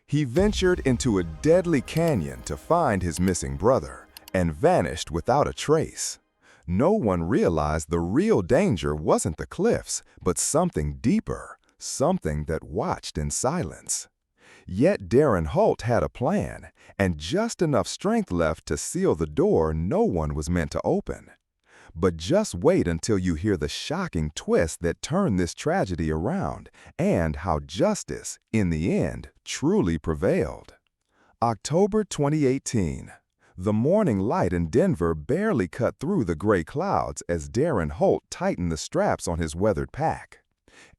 He ventured into a deadly canyon to find his missing brother and vanished without a trace. No one realized the real danger wasn't the cliffs, but something deeper, something that watched in silence. Yet Darren Holt had a plan, and just enough strength left to seal the door no one was meant to open. But just wait until you hear the shocking twist that turned this tragedy around and how justice, in the end, truly prevailed. October 2018. The morning light in Denver barely cut through the gray clouds as Darren Holt tightened the straps on his weathered pack.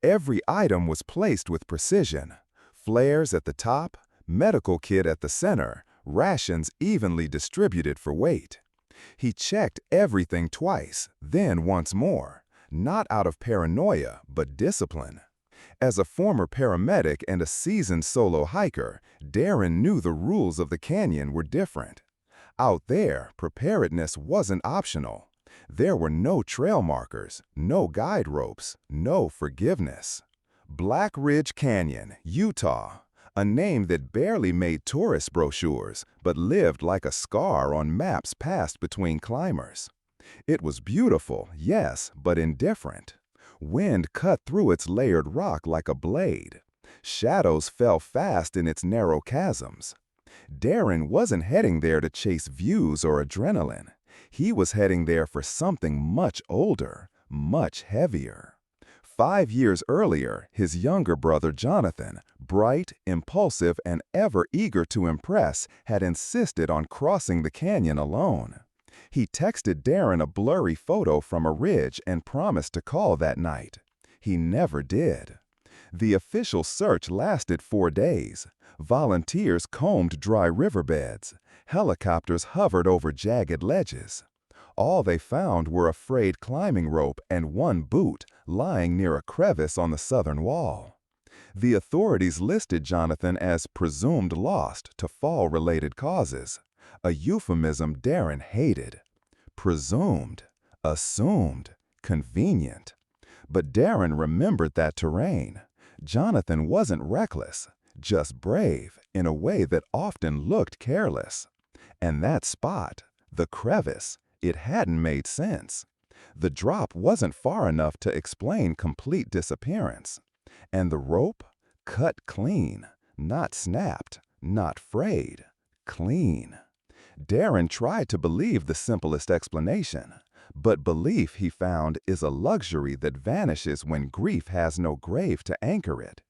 Every item was placed with precision. Flares at the top, medical kit at the center, rations evenly distributed for weight. He checked everything twice, then once more, not out of paranoia, but discipline. As a former paramedic and a seasoned solo hiker, Darren knew the rules of the canyon were different. Out there, preparedness wasn't optional. There were no trail markers, no guide ropes, no forgiveness. Black Ridge Canyon, Utah. A name that barely made tourist brochures, but lived like a scar on maps passed between climbers. It was beautiful, yes, but indifferent. Wind cut through its layered rock like a blade. Shadows fell fast in its narrow chasms. Darren wasn't heading there to chase views or adrenaline. He was heading there for something much older, much heavier. 5 years earlier, his younger brother Jonathan, bright, impulsive, and ever eager to impress, had insisted on crossing the canyon alone. He texted Darren a blurry photo from a ridge and promised to call that night. He never did. The official search lasted 4 days. Volunteers combed dry riverbeds. Helicopters hovered over jagged ledges. All they found were a frayed climbing rope and one boot lying near a crevice on the southern wall. The authorities listed Jonathan as presumed lost to fall-related causes, a euphemism Darren hated. Presumed, assumed, convenient. But Darren remembered that terrain. Jonathan wasn't reckless, just brave in a way that often looked careless. And that spot, the crevice, it hadn't made sense. The drop wasn't far enough to explain complete disappearance. And the rope? Cut clean, not snapped, not frayed, clean. Darren tried to believe the simplest explanation, but belief, he found, is a luxury that vanishes when grief has no grave to anchor it.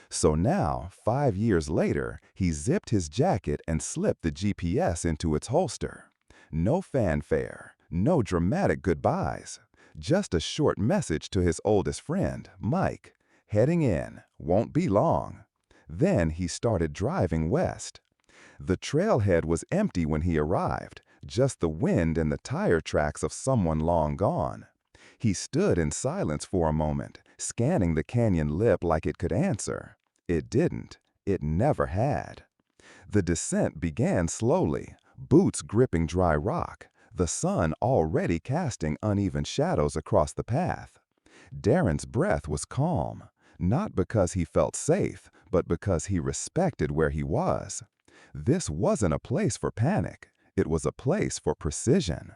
So now, 5 years later, he zipped his jacket and slipped the GPS into its holster. No fanfare, no dramatic goodbyes, just a short message to his oldest friend, Mike. Heading in, won't be long. Then he started driving west. The trailhead was empty when he arrived, just the wind and the tire tracks of someone long gone. He stood in silence for a moment, scanning the canyon lip like it could answer. It didn't. It never had. The descent began slowly, boots gripping dry rock, the sun already casting uneven shadows across the path. Darren's breath was calm, not because he felt safe, but because he respected where he was. This wasn't a place for panic. It was a place for precision.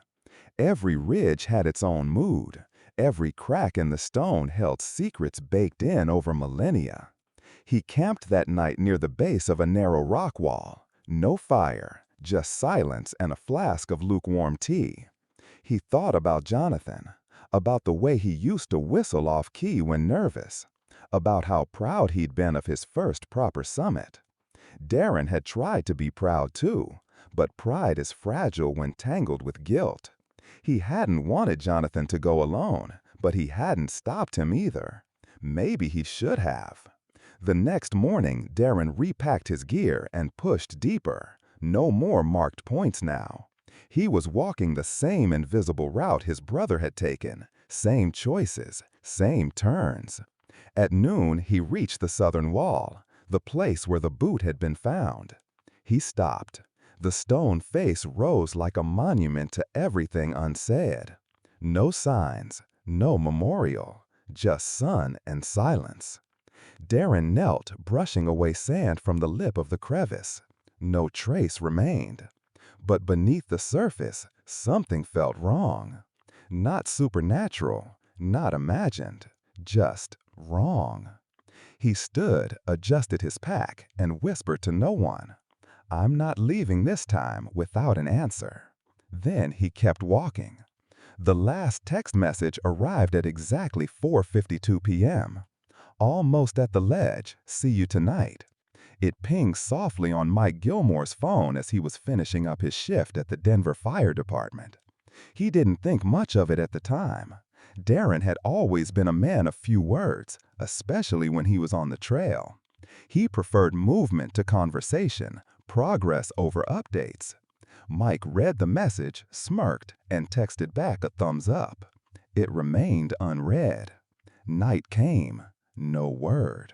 Every ridge had its own mood. Every crack in the stone held secrets baked in over millennia. He camped that night near the base of a narrow rock wall. No fire, just silence and a flask of lukewarm tea. He thought about Jonathan, about the way he used to whistle off-key when nervous, about how proud he'd been of his first proper summit. Darren had tried to be proud too, but pride is fragile when tangled with guilt. He hadn't wanted Jonathan to go alone, but he hadn't stopped him either. Maybe he should have. The next morning, Darren repacked his gear and pushed deeper. No more marked points now. He was walking the same invisible route his brother had taken, same choices, same turns. At noon, he reached the southern wall, the place where the boot had been found. He stopped. The stone face rose like a monument to everything unsaid. No signs, no memorial, just sun and silence. Darren knelt, brushing away sand from the lip of the crevice. No trace remained. But beneath the surface, something felt wrong. Not supernatural, not imagined, just wrong. He stood, adjusted his pack, and whispered to no one, "I'm not leaving this time without an answer." Then he kept walking. The last text message arrived at exactly 4:52 p.m. Almost at the ledge, "See you tonight." It pinged softly on Mike Gilmore's phone as he was finishing up his shift at the Denver Fire Department. He didn't think much of it at the time. Darren had always been a man of few words, especially when he was on the trail. He preferred movement to conversation, progress over updates. Mike read the message, smirked, and texted back a thumbs up. It remained unread. Night came, no word.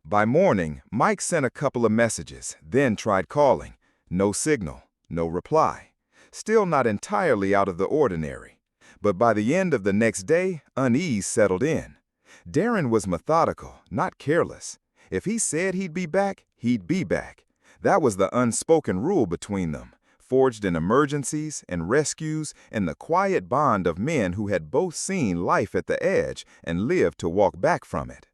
By morning, Mike sent a couple of messages, then tried calling. No signal, no reply. Still not entirely out of the ordinary. But by the end of the next day, unease settled in. Darren was methodical, not careless. If he said he'd be back, he'd be back. That was the unspoken rule between them, forged in emergencies and rescues and the quiet bond of men who had both seen life at the edge and lived to walk back from it.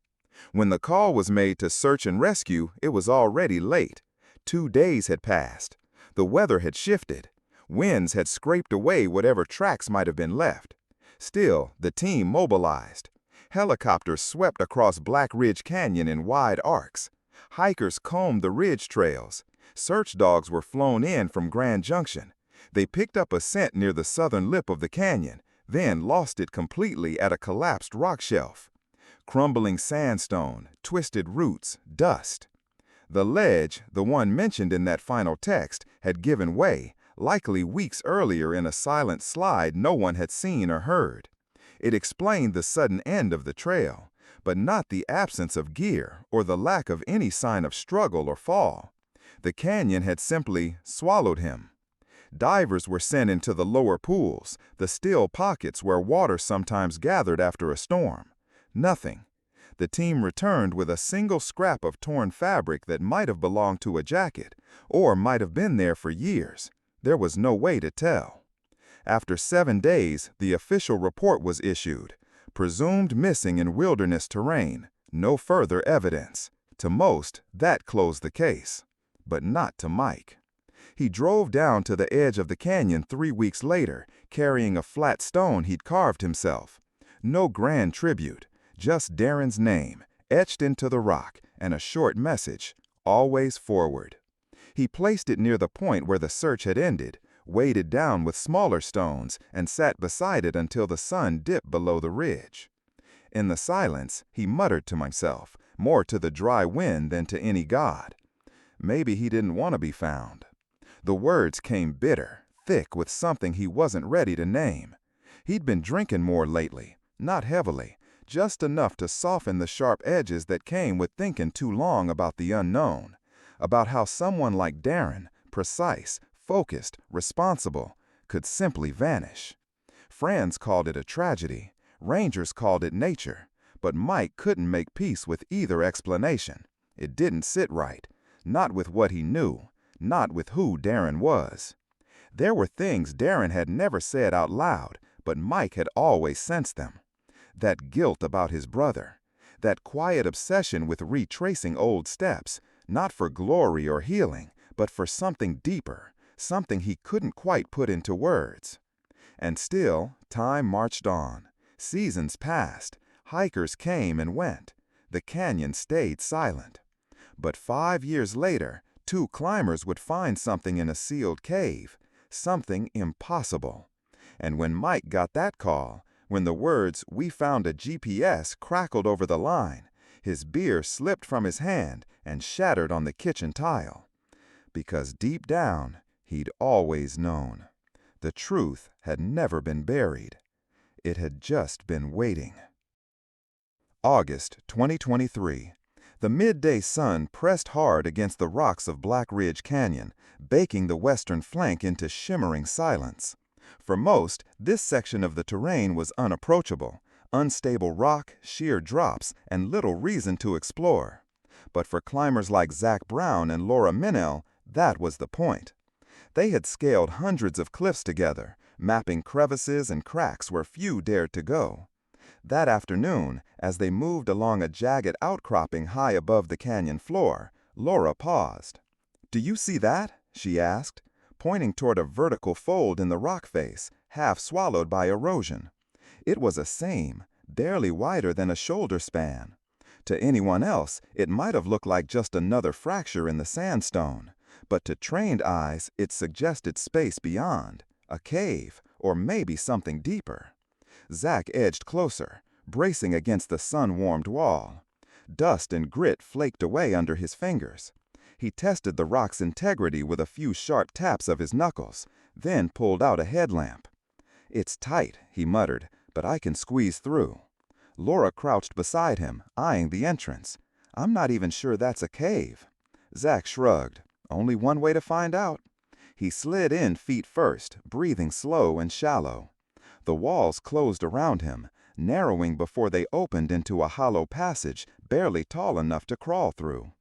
When the call was made to search and rescue, it was already late. 2 days had passed. The weather had shifted. Winds had scraped away whatever tracks might have been left. Still, the team mobilized. Helicopters swept across Black Ridge Canyon in wide arcs. Hikers combed the ridge trails. Search dogs were flown in from Grand Junction. They picked up a scent near the southern lip of the canyon, then lost it completely at a collapsed rock shelf. Crumbling sandstone, twisted roots, dust. The ledge, the one mentioned in that final text, had given way, likely weeks earlier in a silent slide no one had seen or heard. It explained the sudden end of the trail, but not the absence of gear or the lack of any sign of struggle or fall. The canyon had simply swallowed him. Divers were sent into the lower pools, the still pockets where water sometimes gathered after a storm. Nothing. The team returned with a single scrap of torn fabric that might have belonged to a jacket, or might have been there for years. There was no way to tell. After 7 days, the official report was issued. Presumed missing in wilderness terrain. No further evidence. To most, that closed the case. But not to Mike. He drove down to the edge of the canyon 3 weeks later, carrying a flat stone he'd carved himself. No grand tribute. Just Darren's name, etched into the rock, and a short message, always forward. He placed it near the point where the search had ended, weighed it down with smaller stones, and sat beside it until the sun dipped below the ridge. In the silence, he muttered to himself, more to the dry wind than to any god. Maybe he didn't want to be found. The words came bitter, thick with something he wasn't ready to name. He'd been drinking more lately, not heavily, just enough to soften the sharp edges that came with thinking too long about the unknown, about how someone like Darren, precise, focused, responsible, could simply vanish. Friends called it a tragedy, rangers called it nature, but Mike couldn't make peace with either explanation. It didn't sit right, not with what he knew, not with who Darren was. There were things Darren had never said out loud, but Mike had always sensed them. That guilt about his brother, that quiet obsession with retracing old steps, not for glory or healing, but for something deeper, something he couldn't quite put into words. And still, time marched on. Seasons passed. Hikers came and went. The canyon stayed silent. But 5 years later, 2 climbers would find something in a sealed cave, something impossible. And when Mike got that call, when the words, "We found a GPS," crackled over the line, his beer slipped from his hand and shattered on the kitchen tile. Because deep down, he'd always known. The truth had never been buried. It had just been waiting. August 2023. The midday sun pressed hard against the rocks of Black Ridge Canyon, baking the western flank into shimmering silence. For most, this section of the terrain was unapproachable, Unstable rock, sheer drops, and little reason to explore. But for climbers like Zach Brown and Laura Minnell, that was the point. They had scaled hundreds of cliffs together, mapping crevices and cracks where few dared to go. That afternoon, as they moved along a jagged outcropping high above the canyon floor, Laura paused. "Do you see that?" she asked, pointing toward a vertical fold in the rock face, half swallowed by erosion. It was a seam, barely wider than a shoulder span. To anyone else, it might have looked like just another fracture in the sandstone, but to trained eyes, it suggested space beyond, a cave, or maybe something deeper. Zach edged closer, bracing against the sun-warmed wall. Dust and grit flaked away under his fingers. He tested the rock's integrity with a few sharp taps of his knuckles, then pulled out a headlamp. "It's tight," he muttered, "but I can squeeze through." Laura crouched beside him, eyeing the entrance. "I'm not even sure that's a cave." Zach shrugged. "Only one way to find out." He slid in feet first, breathing slow and shallow. The walls closed around him, narrowing before they opened into a hollow passage barely tall enough to crawl through.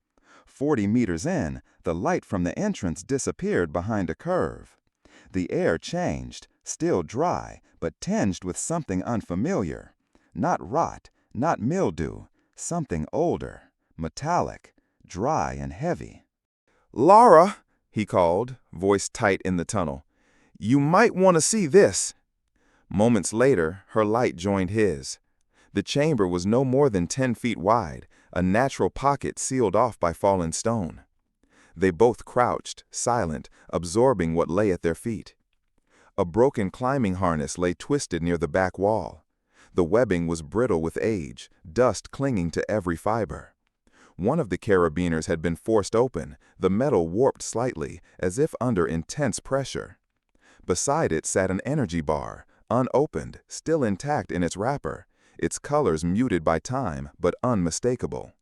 40 meters in, the light from the entrance disappeared behind a curve. The air changed, still dry, but tinged with something unfamiliar. Not rot, not mildew, something older, metallic, dry and heavy. "Laura," he called, voice tight in the tunnel, "you might want to see this." Moments later, her light joined his. The chamber was no more than 10 feet wide, a natural pocket sealed off by fallen stone. They both crouched, silent, absorbing what lay at their feet. A broken climbing harness lay twisted near the back wall. The webbing was brittle with age, dust clinging to every fiber. One of the carabiners had been forced open, the metal warped slightly, as if under intense pressure. Beside it sat an energy bar, unopened, still intact in its wrapper, its colors muted by time but unmistakable.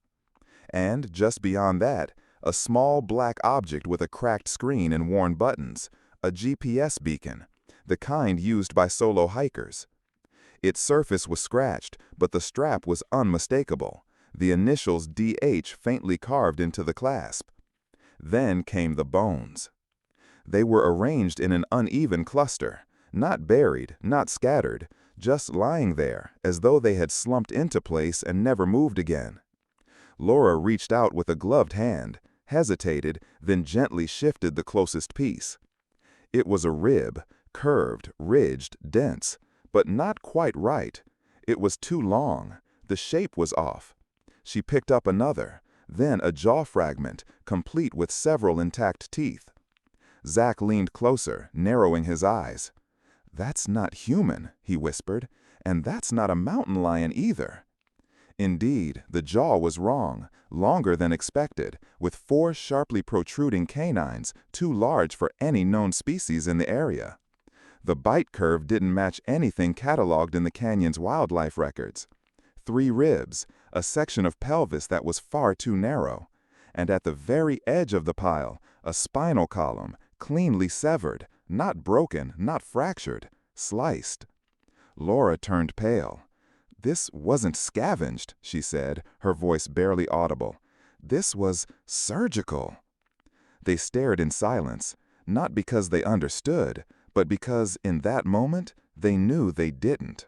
And just beyond that, a small black object with a cracked screen and worn buttons, a GPS beacon, the kind used by solo hikers. Its surface was scratched, but the strap was unmistakable, the initials DH faintly carved into the clasp. Then came the bones. They were arranged in an uneven cluster, not buried, not scattered, just lying there, as though they had slumped into place and never moved again. Laura reached out with a gloved hand, hesitated, then gently shifted the closest piece. It was a rib, curved, ridged, dense, but not quite right. It was too long. The shape was off. She picked up another, then a jaw fragment, complete with several intact teeth. Zach leaned closer, narrowing his eyes. "That's not human," he whispered, "and that's not a mountain lion either." Indeed, the jaw was wrong, longer than expected, with 4 sharply protruding canines, too large for any known species in the area. The bite curve didn't match anything cataloged in the canyon's wildlife records. 3 ribs, a section of pelvis that was far too narrow, and at the very edge of the pile, a spinal column, cleanly severed, not broken, not fractured, sliced. Laura turned pale. "This wasn't scavenged," she said, her voice barely audible. "This was surgical." They stared in silence, not because they understood, but because, in that moment, they knew they didn't.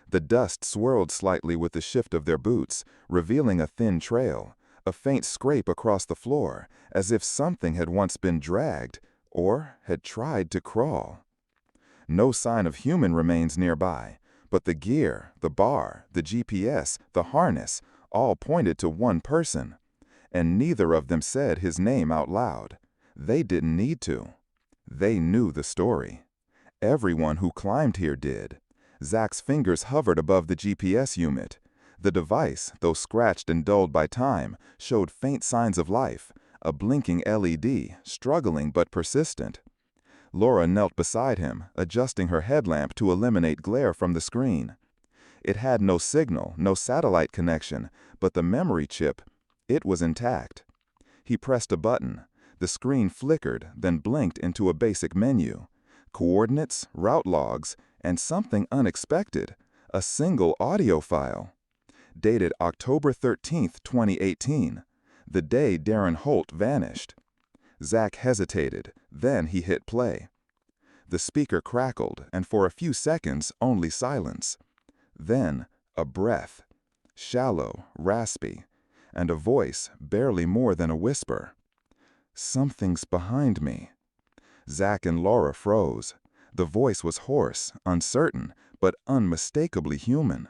The dust swirled slightly with the shift of their boots, revealing a thin trail, a faint scrape across the floor, as if something had once been dragged, or had tried to crawl. No sign of human remains nearby, but the gear, the bar, the GPS, the harness, all pointed to one person. And neither of them said his name out loud. They didn't need to. They knew the story. Everyone who climbed here did. Zach's fingers hovered above the GPS unit. The device, though scratched and dulled by time, showed faint signs of life, a blinking LED, struggling but persistent. Laura knelt beside him, adjusting her headlamp to eliminate glare from the screen. It had no signal, no satellite connection, but the memory chip, it was intact. He pressed a button. The screen flickered, then blinked into a basic menu. Coordinates, route logs, and something unexpected, A single audio file. Dated October 13th, 2018, the day Darren Holt vanished. Zach hesitated, then he hit play. The speaker crackled, and for a few seconds, only silence. Then, a breath. Shallow, raspy, and a voice barely more than a whisper. "Something's behind me." Zach and Laura froze. The voice was hoarse, uncertain, but unmistakably human.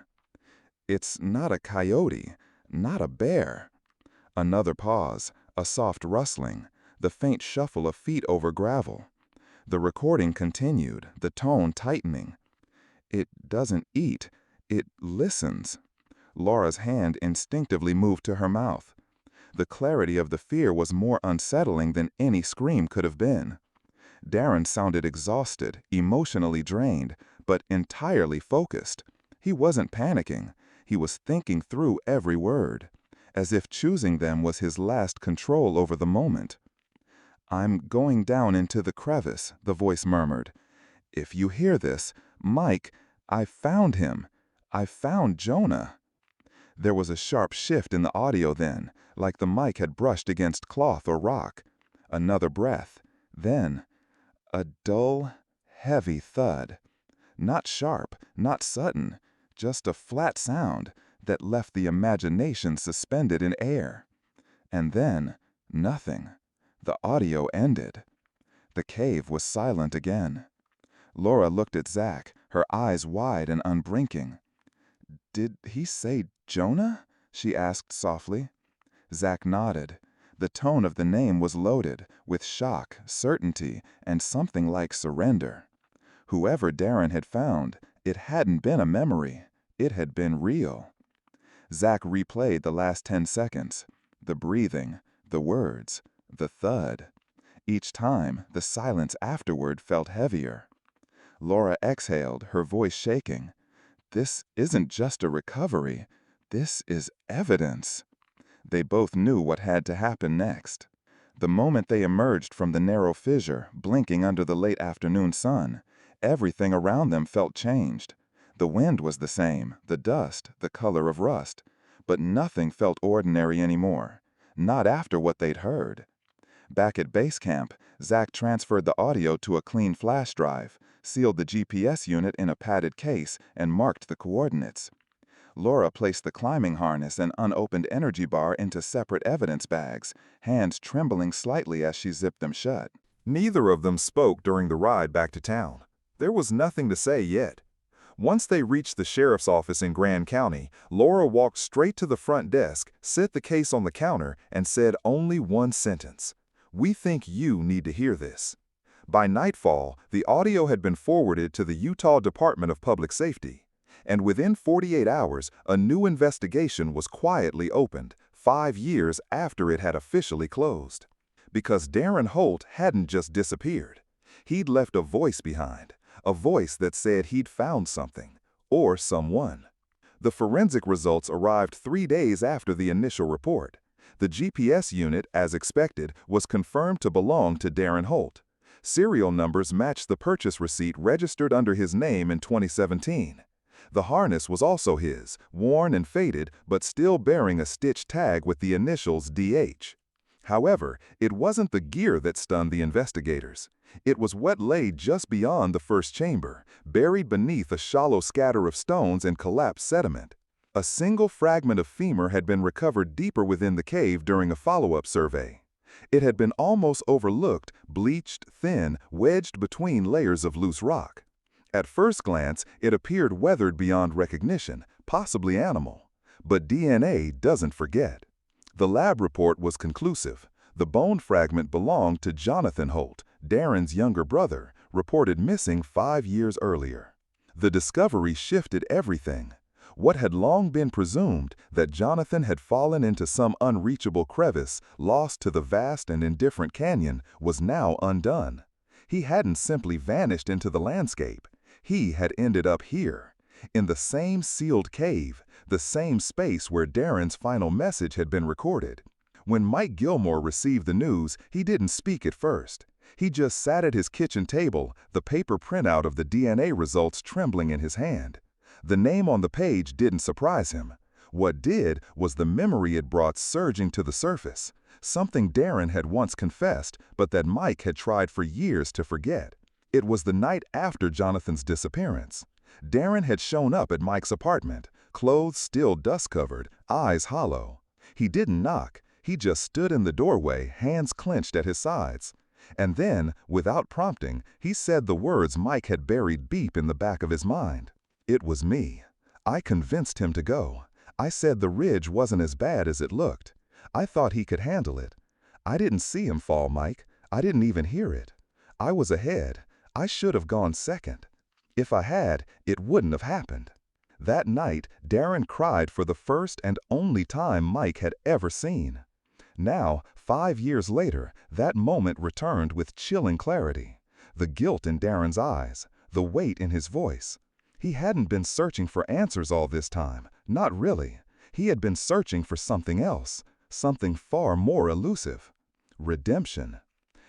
"It's not a coyote, not a bear." Another pause, a soft rustling, the faint shuffle of feet over gravel. The recording continued, the tone tightening. "It doesn't eat, it listens." Laura's hand instinctively moved to her mouth. The clarity of the fear was more unsettling than any scream could have been. Darren sounded exhausted, emotionally drained, but entirely focused. He wasn't panicking. He was thinking through every word, as if choosing them was his last control over the moment. "I'm going down into the crevice," the voice murmured. "If you hear this, Mike, I found him. I found Jonah." There was a sharp shift in the audio then, like the mic had brushed against cloth or rock. Another breath. Then, a dull, heavy thud. Not sharp, not sudden, just a flat sound that left the imagination suspended in air. And then, nothing. The audio ended. The cave was silent again. Laura looked at Zach, her eyes wide and unblinking. "Did he say Jonah?" she asked softly. Zach nodded. The tone of the name was loaded, with shock, certainty, and something like surrender. Whoever Darren had found, it hadn't been a memory. It had been real. Zach replayed the last 10 seconds. The breathing, the words, the thud. Each time, the silence afterward felt heavier. Laura exhaled, her voice shaking. "This isn't just a recovery. This is evidence." They both knew what had to happen next. The moment they emerged from the narrow fissure, blinking under the late afternoon sun, everything around them felt changed. The wind was the same, the dust, the color of rust. But nothing felt ordinary anymore. Not after what they'd heard. Back at base camp, Zach transferred the audio to a clean flash drive, sealed the GPS unit in a padded case, and marked the coordinates. Laura placed the climbing harness and unopened energy bar into separate evidence bags, hands trembling slightly as she zipped them shut. Neither of them spoke during the ride back to town. There was nothing to say yet. Once they reached the sheriff's office in Grand County, Laura walked straight to the front desk, set the case on the counter, and said only one sentence. "We think you need to hear this." By nightfall, the audio had been forwarded to the Utah Department of Public Safety. And within 48 hours, a new investigation was quietly opened, 5 years after it had officially closed. Because Darren Holt hadn't just disappeared. He'd left a voice behind, a voice that said he'd found something, or someone. The forensic results arrived 3 days after the initial report. The GPS unit, as expected, was confirmed to belong to Darren Holt. Serial numbers matched the purchase receipt registered under his name in 2017. The harness was also his, worn and faded, but still bearing a stitched tag with the initials DH. However, it wasn't the gear that stunned the investigators. It was what lay just beyond the first chamber, buried beneath a shallow scatter of stones and collapsed sediment. A single fragment of femur had been recovered deeper within the cave during a follow-up survey. It had been almost overlooked, bleached, thin, wedged between layers of loose rock. At first glance, it appeared weathered beyond recognition, possibly animal. But DNA doesn't forget. The lab report was conclusive. The bone fragment belonged to Jonathan Holt, Darren's younger brother, reported missing 5 years earlier. The discovery shifted everything. What had long been presumed, that Jonathan had fallen into some unreachable crevice, lost to the vast and indifferent canyon, was now undone. He hadn't simply vanished into the landscape. He had ended up here, in the same sealed cave, the same space where Darren's final message had been recorded. When Mike Gilmore received the news, he didn't speak at first. He just sat at his kitchen table, the paper printout of the DNA results trembling in his hand. The name on the page didn't surprise him. What did was the memory it brought surging to the surface, something Darren had once confessed, but that Mike had tried for years to forget. It was the night after Jonathan's disappearance. Darren had shown up at Mike's apartment, clothes still dust-covered, eyes hollow. He didn't knock, he just stood in the doorway, hands clenched at his sides. And then, without prompting, he said the words Mike had buried deep in the back of his mind. It was me. I convinced him to go. I said the ridge wasn't as bad as it looked. I thought he could handle it. I didn't see him fall, Mike. I didn't even hear it. I was ahead. I should have gone second. If I had, it wouldn't have happened. That night, Darren cried for the first and only time Mike had ever seen. Now, 5 years later, that moment returned with chilling clarity. The guilt in Darren's eyes, the weight in his voice. He hadn't been searching for answers all this time, not really. He had been searching for something else, something far more elusive. Redemption.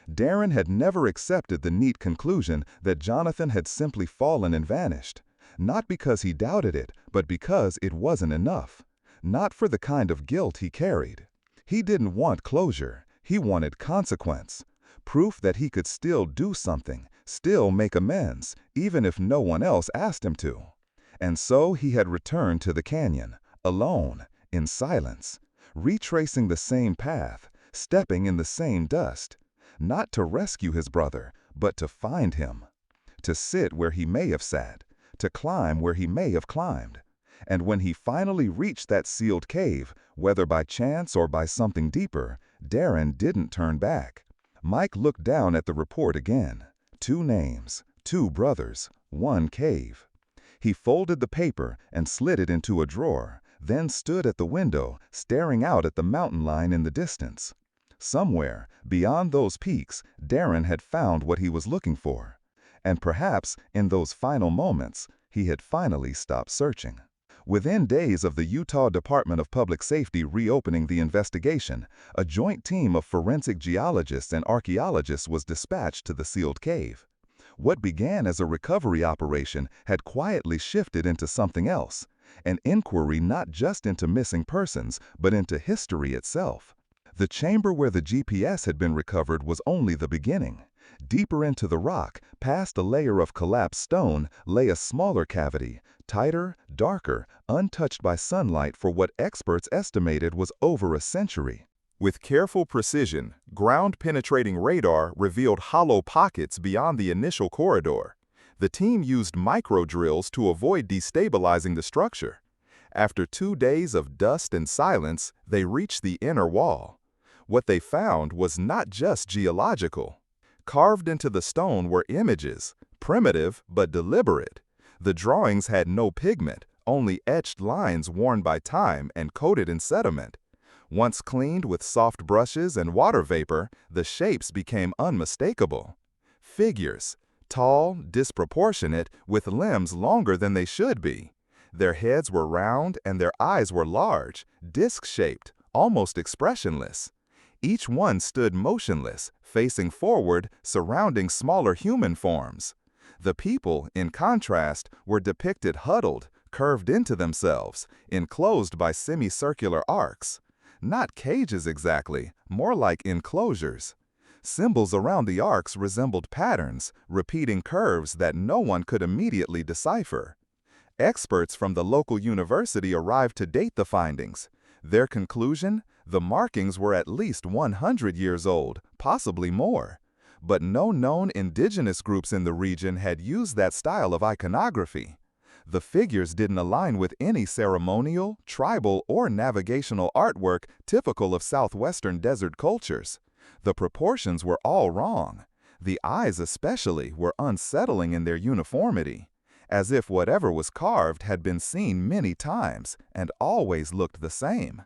Darren had never accepted the neat conclusion that Jonathan had simply fallen and vanished. Not because he doubted it, but because it wasn't enough. Not for the kind of guilt he carried. He didn't want closure. He wanted consequence. Proof that he could still do something, still make amends, even if no one else asked him to. And so he had returned to the canyon, alone, in silence, retracing the same path, stepping in the same dust. Not to rescue his brother, but to find him. To sit where he may have sat, to climb where he may have climbed. And when he finally reached that sealed cave, whether by chance or by something deeper, Darren didn't turn back. Mike looked down at the report again. 2 names, 2 brothers, 1 cave. He folded the paper and slid it into a drawer, then stood at the window, staring out at the mountain line in the distance. Somewhere, beyond those peaks, Darren had found what he was looking for. And perhaps, in those final moments, he had finally stopped searching. Within days of the Utah Department of Public Safety reopening the investigation, a joint team of forensic geologists and archaeologists was dispatched to the sealed cave. What began as a recovery operation had quietly shifted into something else, an inquiry not just into missing persons, but into history itself. The chamber where the GPS had been recovered was only the beginning. Deeper into the rock, past a layer of collapsed stone, lay a smaller cavity, tighter, darker, untouched by sunlight for what experts estimated was over a century. With careful precision, ground-penetrating radar revealed hollow pockets beyond the initial corridor. The team used micro-drills to avoid destabilizing the structure. After 2 days of dust and silence, they reached the inner wall. What they found was not just geological. Carved into the stone were images, primitive but deliberate. The drawings had no pigment, only etched lines worn by time and coated in sediment. Once cleaned with soft brushes and water vapor, the shapes became unmistakable. Figures, tall, disproportionate, with limbs longer than they should be. Their heads were round and their eyes were large, disc-shaped, almost expressionless. Each one stood motionless, facing forward, surrounding smaller human forms. The people, in contrast, were depicted huddled, curved into themselves, enclosed by semicircular arcs. Not cages exactly, more like enclosures. Symbols around the arcs resembled patterns, repeating curves that no one could immediately decipher. Experts from the local university arrived to date the findings. Their conclusion? The markings were at least 100 years old, possibly more. But no known indigenous groups in the region had used that style of iconography. The figures didn't align with any ceremonial, tribal, or navigational artwork typical of southwestern desert cultures. The proportions were all wrong. The eyes especially were unsettling in their uniformity, as if whatever was carved had been seen many times and always looked the same.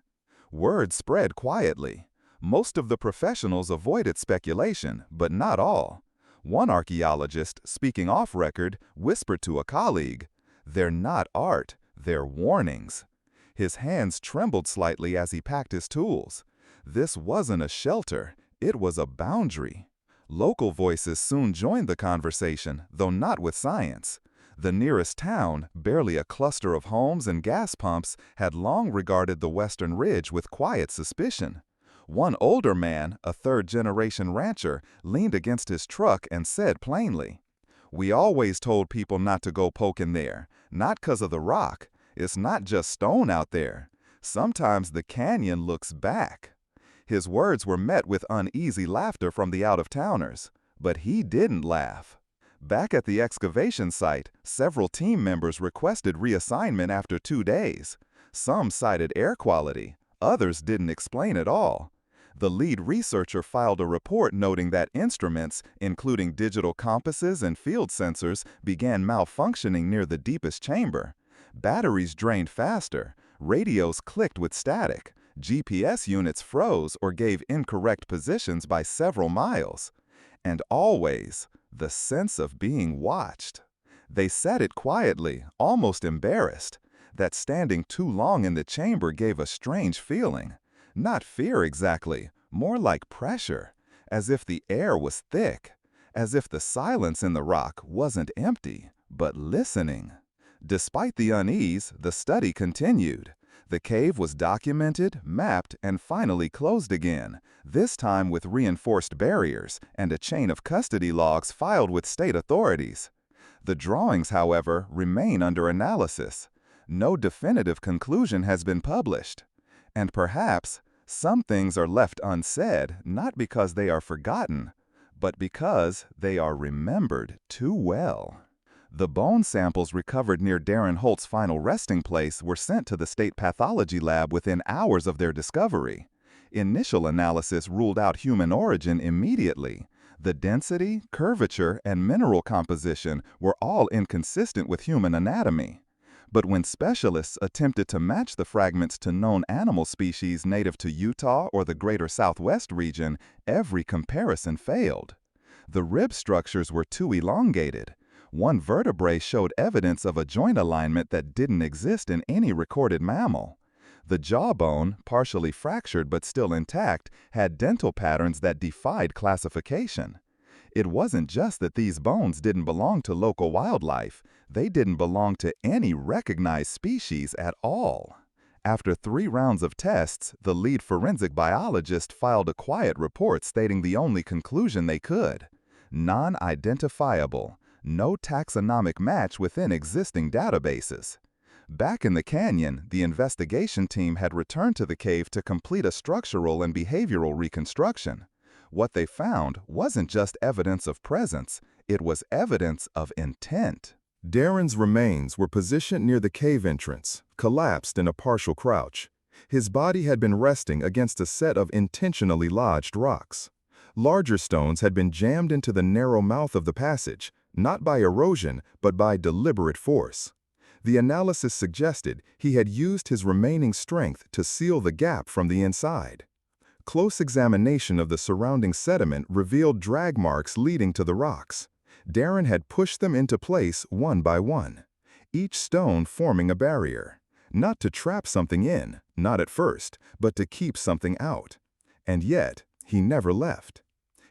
Word spread quietly. Most of the professionals avoided speculation, but not all. One archaeologist, speaking off record, whispered to a colleague, "They're not art, they're warnings." His hands trembled slightly as he packed his tools. This wasn't a shelter, it was a boundary. Local voices soon joined the conversation, though not with science. The nearest town, barely a cluster of homes and gas pumps, had long regarded the western ridge with quiet suspicion. One older man, a third-generation rancher, leaned against his truck and said plainly, "We always told people not to go poking there, not 'cause of the rock. It's not just stone out there. Sometimes the canyon looks back." His words were met with uneasy laughter from the out-of-towners, but he didn't laugh. Back at the excavation site, several team members requested reassignment after 2 days. Some cited air quality, others didn't explain at all. The lead researcher filed a report noting that instruments, including digital compasses and field sensors, began malfunctioning near the deepest chamber. Batteries drained faster, radios clicked with static, GPS units froze or gave incorrect positions by several miles. And always, the sense of being watched. They said it quietly, almost embarrassed, that standing too long in the chamber gave a strange feeling. Not fear exactly, more like pressure, as if the air was thick, as if the silence in the rock wasn't empty, but listening. Despite the unease, the study continued. The cave was documented, mapped, and finally closed again, this time with reinforced barriers and a chain of custody logs filed with state authorities. The drawings, however, remain under analysis. No definitive conclusion has been published. And perhaps, some things are left unsaid not because they are forgotten, but because they are remembered too well. The bone samples recovered near Darren Holt's final resting place were sent to the state pathology lab within hours of their discovery. Initial analysis ruled out human origin immediately. The density, curvature, and mineral composition were all inconsistent with human anatomy. But when specialists attempted to match the fragments to known animal species native to Utah or the greater Southwest region, every comparison failed. The rib structures were too elongated. One vertebrae showed evidence of a joint alignment that didn't exist in any recorded mammal. The jawbone, partially fractured but still intact, had dental patterns that defied classification. It wasn't just that these bones didn't belong to local wildlife, they didn't belong to any recognized species at all. After 3 rounds of tests, the lead forensic biologist filed a quiet report stating the only conclusion they could: non-identifiable. No taxonomic match within existing databases. Back in the canyon, the investigation team had returned to the cave to complete a structural and behavioral reconstruction. What they found wasn't just evidence of presence, it was evidence of intent. Darren's remains were positioned near the cave entrance, collapsed in a partial crouch. His body had been resting against a set of intentionally lodged rocks. Larger stones had been jammed into the narrow mouth of the passage, not by erosion, but by deliberate force. The analysis suggested he had used his remaining strength to seal the gap from the inside. Close examination of the surrounding sediment revealed drag marks leading to the rocks. Darren had pushed them into place one by one, each stone forming a barrier, not to trap something in, not at first, but to keep something out. And yet, he never left.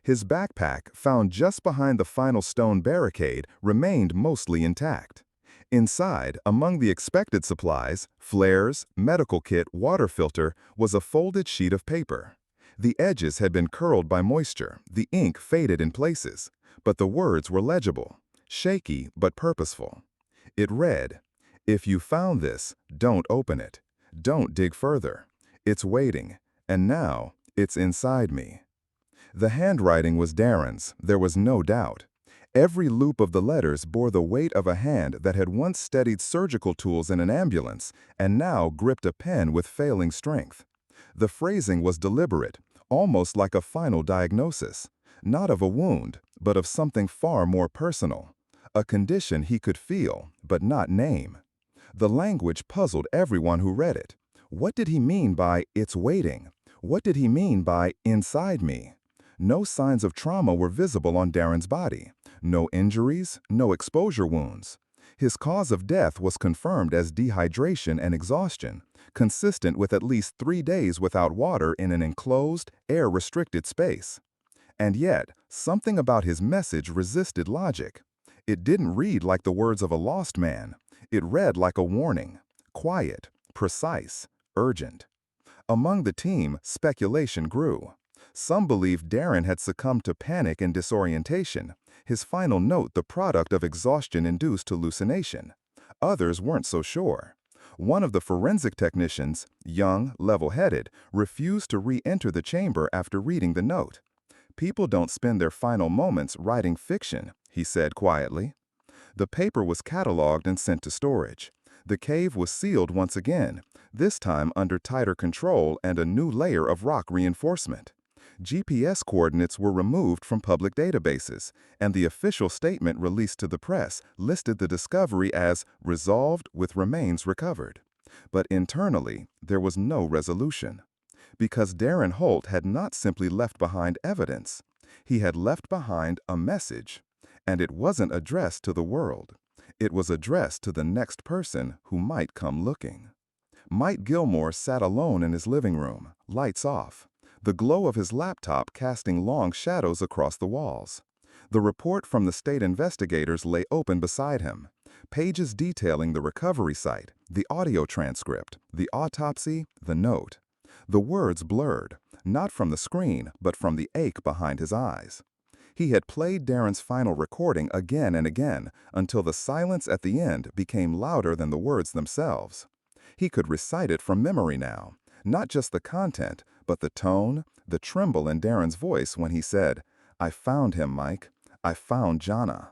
His backpack, found just behind the final stone barricade, remained mostly intact. Inside, among the expected supplies, flares, medical kit, water filter, was a folded sheet of paper. The edges had been curled by moisture, the ink faded in places, but the words were legible, shaky but purposeful. It read, "If you found this, don't open it. Don't dig further. It's waiting, and now it's inside me." The handwriting was Darren's, there was no doubt. Every loop of the letters bore the weight of a hand that had once steadied surgical tools in an ambulance and now gripped a pen with failing strength. The phrasing was deliberate, almost like a final diagnosis, not of a wound, but of something far more personal, a condition he could feel, but not name. The language puzzled everyone who read it. What did he mean by "it's waiting"? What did he mean by "inside me"? No signs of trauma were visible on Darren's body. No injuries, no exposure wounds. His cause of death was confirmed as dehydration and exhaustion, consistent with at least 3 days without water in an enclosed, air-restricted space. And yet, something about his message resisted logic. It didn't read like the words of a lost man. It read like a warning, quiet, precise, urgent. Among the team, speculation grew. Some believed Darren had succumbed to panic and disorientation, his final note the product of exhaustion-induced hallucination. Others weren't so sure. One of the forensic technicians, young, level-headed, refused to re-enter the chamber after reading the note. "People don't spend their final moments writing fiction," he said quietly. The paper was cataloged and sent to storage. The cave was sealed once again, this time under tighter control and a new layer of rock reinforcement. GPS coordinates were removed from public databases, and the official statement released to the press listed the discovery as resolved with remains recovered. But internally, there was no resolution. Because Darren Holt had not simply left behind evidence. He had left behind a message. And it wasn't addressed to the world. It was addressed to the next person who might come looking. Mike Gilmore sat alone in his living room, lights off, the glow of his laptop casting long shadows across the walls. The report from the state investigators lay open beside him, pages detailing the recovery site, the audio transcript, the autopsy, the note. The words blurred, not from the screen, but from the ache behind his eyes. He had played Darren's final recording again and again until the silence at the end became louder than the words themselves. He could recite it from memory now, not just the content, but the tone, the tremble in Darren's voice when he said, "I found him, Mike. I found Jana."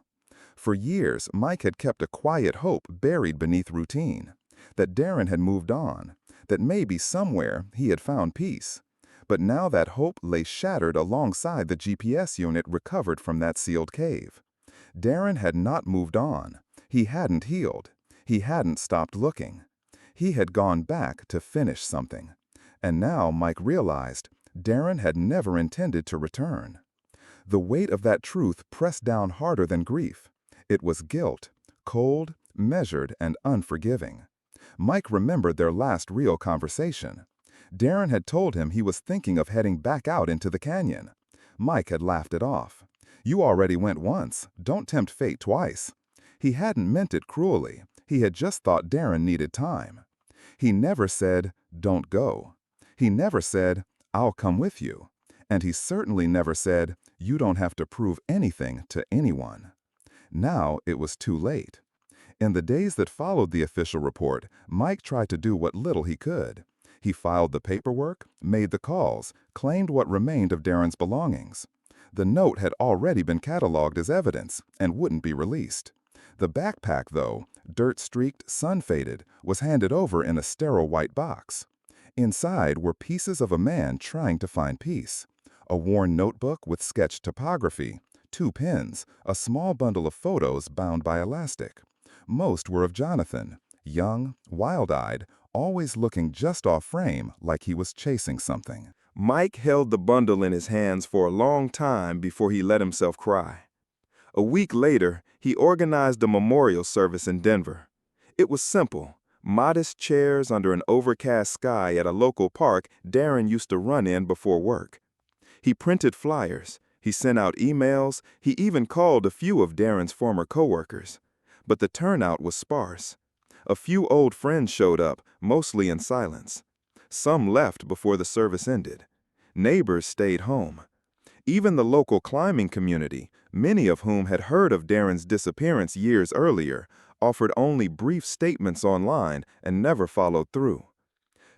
For years, Mike had kept a quiet hope buried beneath routine, that Darren had moved on, that maybe somewhere he had found peace. But now that hope lay shattered alongside the GPS unit recovered from that sealed cave. Darren had not moved on. He hadn't healed. He hadn't stopped looking. He had gone back to finish something. And now Mike realized Darren had never intended to return. The weight of that truth pressed down harder than grief. It was guilt, cold, measured, and unforgiving. Mike remembered their last real conversation. Darren had told him he was thinking of heading back out into the canyon. Mike had laughed it off. "You already went once. Don't tempt fate twice." He hadn't meant it cruelly. He had just thought Darren needed time. He never said, "Don't go." He never said, "I'll come with you." And he certainly never said, "You don't have to prove anything to anyone." Now it was too late. In the days that followed the official report, Mike tried to do what little he could. He filed the paperwork, made the calls, claimed what remained of Darren's belongings. The note had already been cataloged as evidence and wouldn't be released. The backpack, though, dirt-streaked, sun-faded, was handed over in a sterile white box. Inside were pieces of a man trying to find peace. A worn notebook with sketched topography, 2 pens, a small bundle of photos bound by elastic. Most were of Jonathan, young, wild-eyed, always looking just off frame like he was chasing something. Mike held the bundle in his hands for a long time before he let himself cry. A week later, he organized a memorial service in Denver. It was simple, modest chairs under an overcast sky at a local park Darren used to run in before work. He printed flyers, he sent out emails, he even called a few of Darren's former coworkers. But the turnout was sparse. A few old friends showed up, mostly in silence. Some left before the service ended. Neighbors stayed home. Even the local climbing community, many of whom had heard of Darren's disappearance years earlier, offered only brief statements online and never followed through.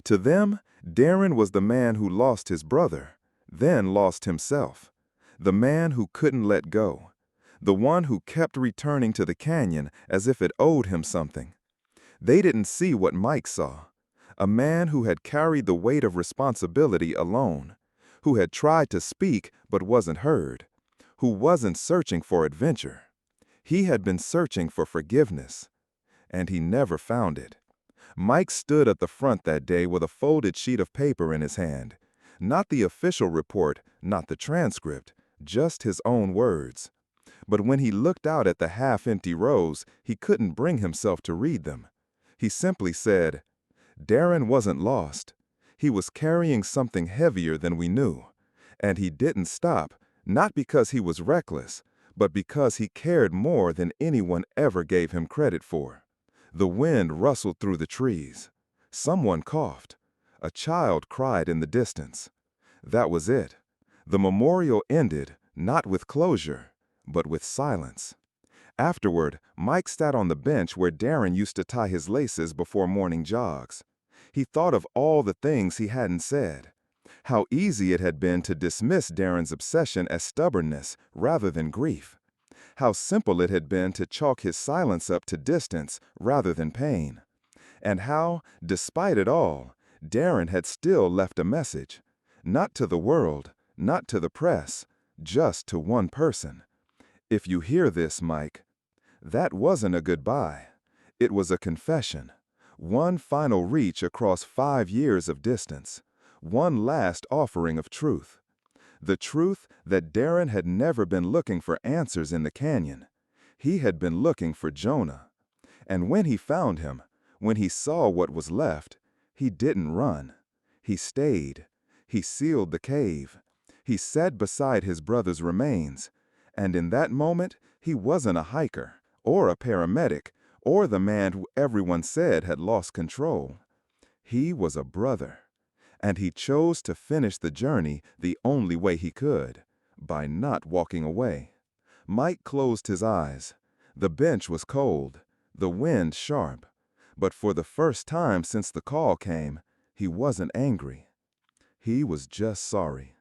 To them, Darren was the man who lost his brother, then lost himself. The man who couldn't let go. The one who kept returning to the canyon as if it owed him something. They didn't see what Mike saw. A man who had carried the weight of responsibility alone, who had tried to speak but wasn't heard, who wasn't searching for adventure. He had been searching for forgiveness, and he never found it. Mike stood at the front that day with a folded sheet of paper in his hand. Not the official report, not the transcript, just his own words. But when he looked out at the half-empty rows, he couldn't bring himself to read them. He simply said, "Darren wasn't lost. He was carrying something heavier than we knew. And he didn't stop, not because he was reckless, but because he cared more than anyone ever gave him credit for. The wind rustled through the trees. Someone coughed. A child cried in the distance. That was it. The memorial ended, not with closure, but with silence. Afterward, Mike sat on the bench where Darren used to tie his laces before morning jogs. He thought of all the things he hadn't said. How easy it had been to dismiss Darren's obsession as stubbornness rather than grief. How simple it had been to chalk his silence up to distance rather than pain. And how, despite it all, Darren had still left a message. Not to the world, not to the press, just to one person. If you hear this, Mike, that wasn't a goodbye. It was a confession. One final reach across 5 years of distance. One last offering of truth. The truth that Darren had never been looking for answers in the canyon. He had been looking for Jonah. And when he found him, when he saw what was left, he didn't run. He stayed. He sealed the cave. He sat beside his brother's remains. And in that moment, he wasn't a hiker, or a paramedic, or the man who everyone said had lost control. He was a brother. And he chose to finish the journey the only way he could, by not walking away. Mike closed his eyes. The bench was cold, the wind sharp. But for the first time since the call came, he wasn't angry. He was just sorry.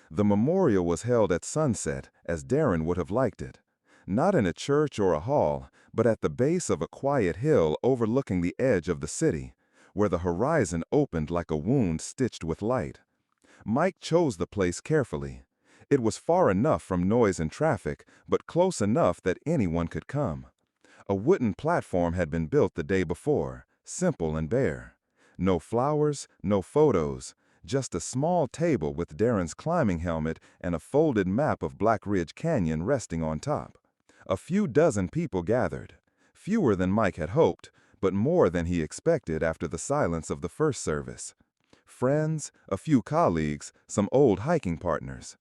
The memorial was held at sunset, as Darren would have liked it. Not in a church or a hall, but at the base of a quiet hill overlooking the edge of the city, where the horizon opened like a wound stitched with light. Mike chose the place carefully. It was far enough from noise and traffic, but close enough that anyone could come. A wooden platform had been built the day before, simple and bare. No flowers, no photos, just a small table with Darren's climbing helmet and a folded map of Black Ridge Canyon resting on top. A few dozen people gathered, fewer than Mike had hoped, but more than he expected after the silence of the first service. Friends, a few colleagues, some old hiking partners.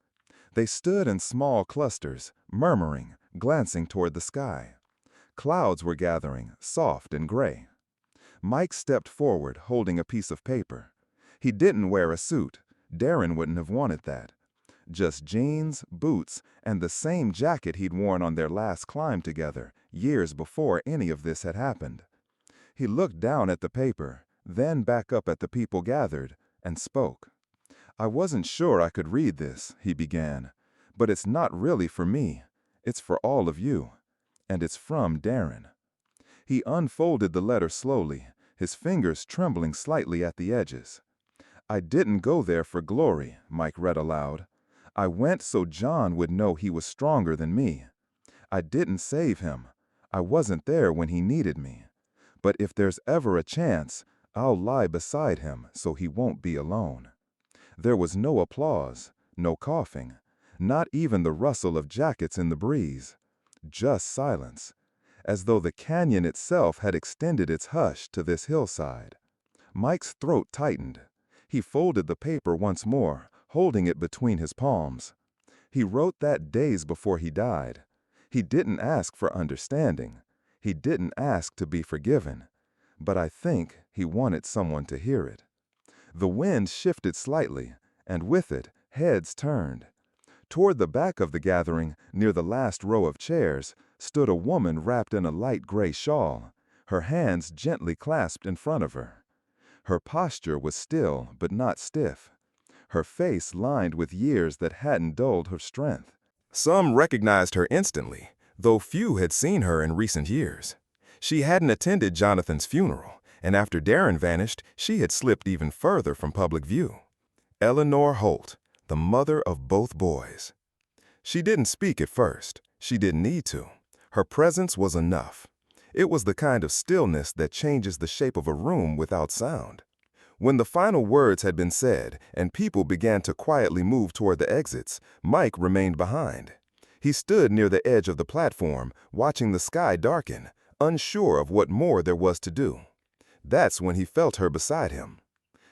They stood in small clusters, murmuring, glancing toward the sky. Clouds were gathering, soft and gray. Mike stepped forward, holding a piece of paper. He didn't wear a suit. Darren wouldn't have wanted that. Just jeans, boots, and the same jacket he'd worn on their last climb together, years before any of this had happened. He looked down at the paper, then back up at the people gathered, and spoke. "I wasn't sure I could read this," he began, "but it's not really for me. It's for all of you. And it's from Darren." He unfolded the letter slowly, his fingers trembling slightly at the edges. "I didn't go there for glory," Mike read aloud. "I went so John would know he was stronger than me. I didn't save him. I wasn't there when he needed me. But if there's ever a chance, I'll lie beside him so he won't be alone." There was no applause, no coughing, not even the rustle of jackets in the breeze. Just silence, as though the canyon itself had extended its hush to this hillside. Mike's throat tightened. He folded the paper once more, holding it between his palms. He wrote that days before he died. He didn't ask for understanding. He didn't ask to be forgiven. But I think he wanted someone to hear it. The wind shifted slightly, and with it, heads turned. Toward the back of the gathering, near the last row of chairs, stood a woman wrapped in a light gray shawl, her hands gently clasped in front of her. Her posture was still but not stiff, her face lined with years that hadn't dulled her strength. Some recognized her instantly, though few had seen her in recent years. She hadn't attended Jonathan's funeral, and after Darren vanished, she had slipped even further from public view. Darren Holt, the mother of both boys. She didn't speak at first. She didn't need to. Her presence was enough. It was the kind of stillness that changes the shape of a room without sound. When the final words had been said and people began to quietly move toward the exits, Mike remained behind. He stood near the edge of the platform, watching the sky darken, unsure of what more there was to do. That's when he felt her beside him.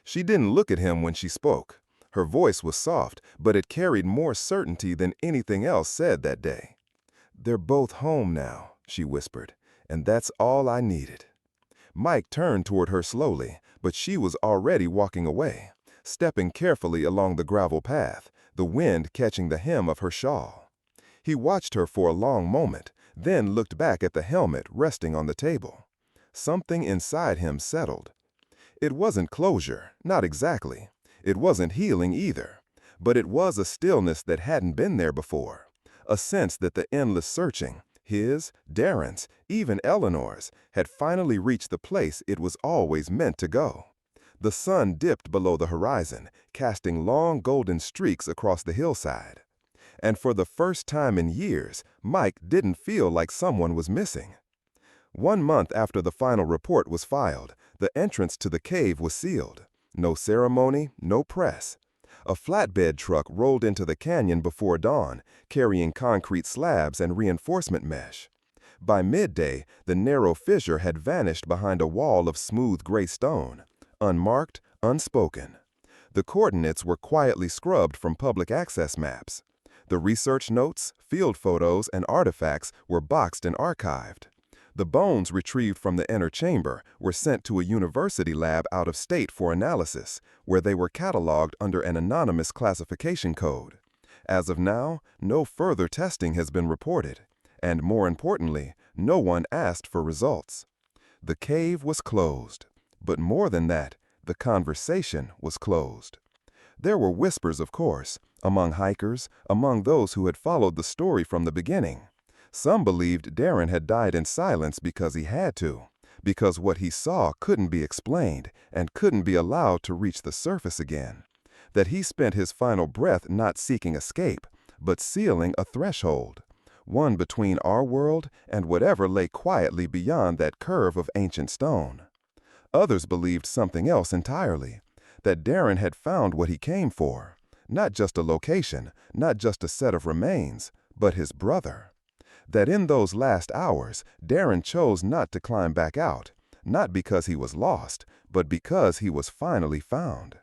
She didn't look at him when she spoke. Her voice was soft, but it carried more certainty than anything else said that day. "They're both home now," she whispered, "and that's all I needed." Mike turned toward her slowly, but she was already walking away, stepping carefully along the gravel path, the wind catching the hem of her shawl. He watched her for a long moment, then looked back at the helmet resting on the table. Something inside him settled. It wasn't closure, not exactly. It wasn't healing either. But it was a stillness that hadn't been there before. A sense that the endless searching, his, Darren's, even Eleanor's, had finally reached the place it was always meant to go. The sun dipped below the horizon, casting long golden streaks across the hillside. And for the first time in years, Mike didn't feel like someone was missing. 1 month after the final report was filed, the entrance to the cave was sealed. No ceremony, no press. A flatbed truck rolled into the canyon before dawn, carrying concrete slabs and reinforcement mesh. By midday, the narrow fissure had vanished behind a wall of smooth gray stone, unmarked, unspoken. The coordinates were quietly scrubbed from public access maps. The research notes, field photos, and artifacts were boxed and archived. The bones retrieved from the inner chamber were sent to a university lab out of state for analysis, where they were cataloged under an anonymous classification code. As of now, no further testing has been reported, and more importantly, no one asked for results. The cave was closed, but more than that, the conversation was closed. There were whispers, of course, among hikers, among those who had followed the story from the beginning. Some believed Darren had died in silence because he had to, because what he saw couldn't be explained and couldn't be allowed to reach the surface again. That he spent his final breath not seeking escape, but sealing a threshold, one between our world and whatever lay quietly beyond that curve of ancient stone. Others believed something else entirely, that Darren had found what he came for, not just a location, not just a set of remains, but his brother. That in those last hours, Darren chose not to climb back out, not because he was lost, but because he was finally found.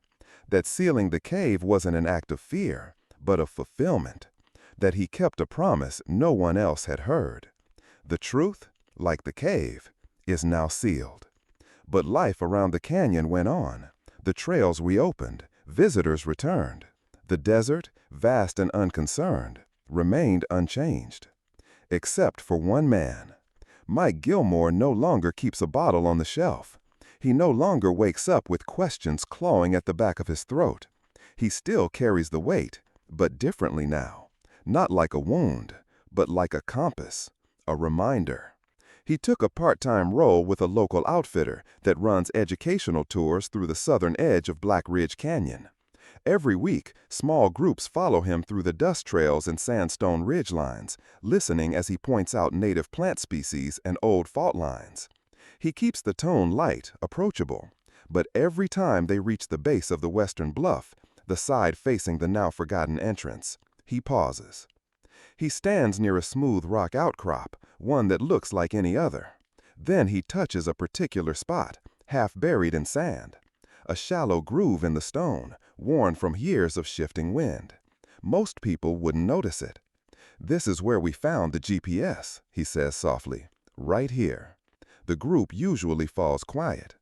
That sealing the cave wasn't an act of fear, but of fulfillment. That he kept a promise no one else had heard. The truth, like the cave, is now sealed. But life around the canyon went on. The trails reopened, visitors returned. The desert, vast and unconcerned, remained unchanged. Except for one man. Mike Gilmore no longer keeps a bottle on the shelf. He no longer wakes up with questions clawing at the back of his throat. He still carries the weight, but differently now. Not like a wound, but like a compass, a reminder. He took a part-time role with a local outfitter that runs educational tours through the southern edge of Black Ridge Canyon. Every week, small groups follow him through the dust trails and sandstone ridge lines, listening as he points out native plant species and old fault lines. He keeps the tone light, approachable, but every time they reach the base of the western bluff, the side facing the now-forgotten entrance, he pauses. He stands near a smooth rock outcrop, one that looks like any other. Then he touches a particular spot, half buried in sand. A shallow groove in the stone, worn from years of shifting wind. Most people wouldn't notice it. "This is where we found the GPS," he says softly, "right here." The group usually falls quiet.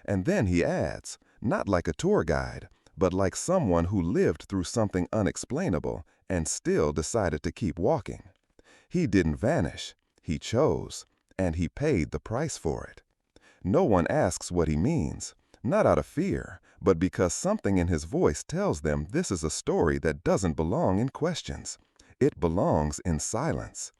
And then he adds, not like a tour guide, but like someone who lived through something unexplainable and still decided to keep walking. He didn't vanish, he chose, and he paid the price for it. No one asks what he means. Not out of fear, but because something in his voice tells them this is a story that doesn't belong in questions. It belongs in silence.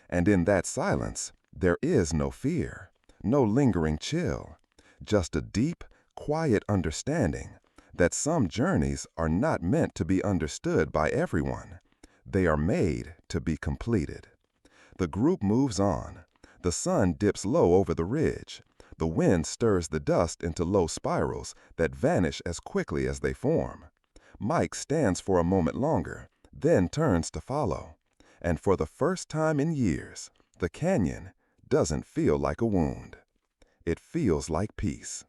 And in that silence, there is no fear, no lingering chill, just a deep, quiet understanding that some journeys are not meant to be understood by everyone. They are made to be completed. The group moves on. The sun dips low over the ridge. The wind stirs the dust into low spirals that vanish as quickly as they form. Mike stands for a moment longer, then turns to follow. And for the first time in years, the canyon doesn't feel like a wound. It feels like peace.